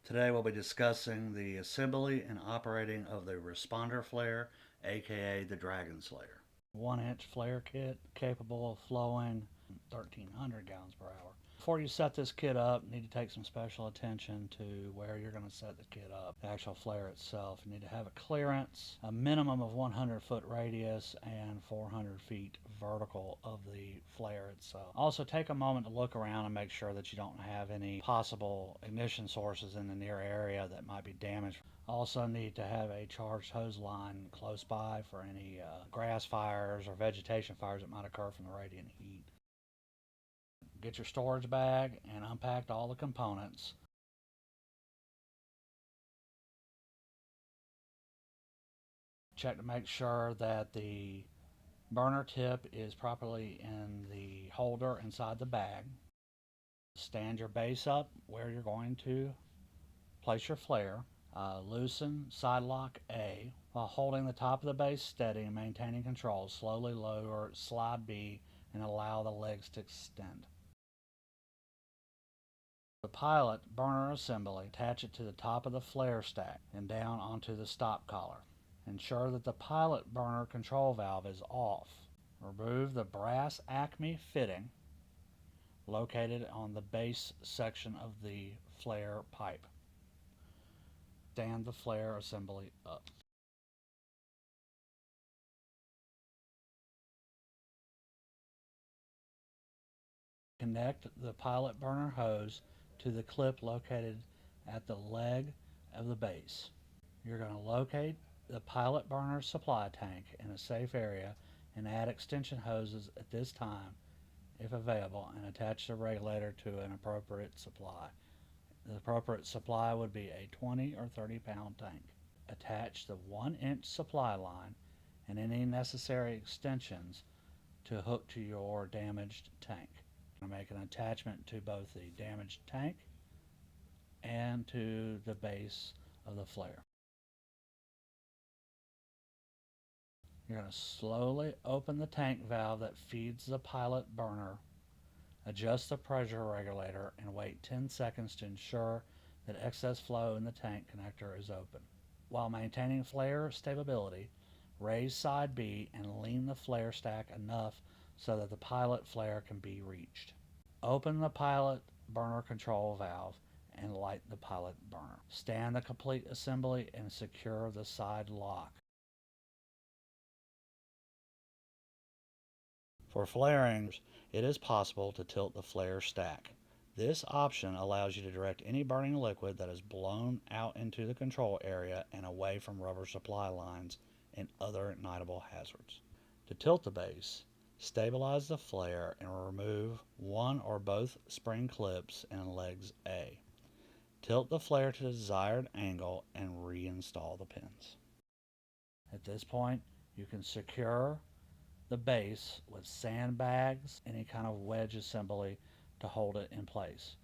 Today we'll be discussing the assembly and operating of the responder flare, aka the Dragon Slayer. 1-inch flare kit capable of flowing 1,300 gallons per hour. Before you set this kit up, you need to take some special attention to where you're going to set the kit up. The actual flare itself, you need to have a clearance, a minimum of 100-foot radius and 400 feet vertical of the flare itself. Also, take a moment to look around and make sure that you don't have any possible ignition sources in the near area that might be damaged. Also need to have a charged hose line close by for any grass fires or vegetation fires that might occur from the radiant heat. Get your storage bag and unpack all the components. Check to make sure that the burner tip is properly in the holder inside the bag. Stand your base up where you're going to place your flare. Loosen side lock A while holding the top of the base steady and maintaining control. Slowly lower slide B and allow the legs to extend. The pilot burner assembly, attach it to the top of the flare stack and down onto the stop collar. Ensure that the pilot burner control valve is off. Remove the brass Acme fitting located on the base section of the flare pipe. Stand the flare assembly up. Connect the pilot burner hose to the clip located at the leg of the base. You're going to locate the pilot burner supply tank in a safe area and add extension hoses at this time if available and attach the regulator to an appropriate supply. The appropriate supply would be a 20 or 30 pound tank. Attach the 1-inch supply line and any necessary extensions to hook to your damaged tank. Make an attachment to both the damaged tank and to the base of the flare. You're going to slowly open the tank valve that feeds the pilot burner, adjust the pressure regulator, and wait 10 seconds to ensure that excess flow in the tank connector is open. While maintaining flare stability, raise side B and lean the flare stack enough so that the pilot flare can be reached. Open the pilot burner control valve and light the pilot burner. Stand the complete assembly and secure the side lock. For flaring, it is possible to tilt the flare stack. This option allows you to direct any burning liquid that is blown out into the control area and away from rubber supply lines and other ignitable hazards. To tilt the base, stabilize the flare and remove one or both spring clips in legs A. Tilt the flare to the desired angle and reinstall the pins. At this point, you can secure the base with sandbags, any kind of wedge assembly to hold it in place.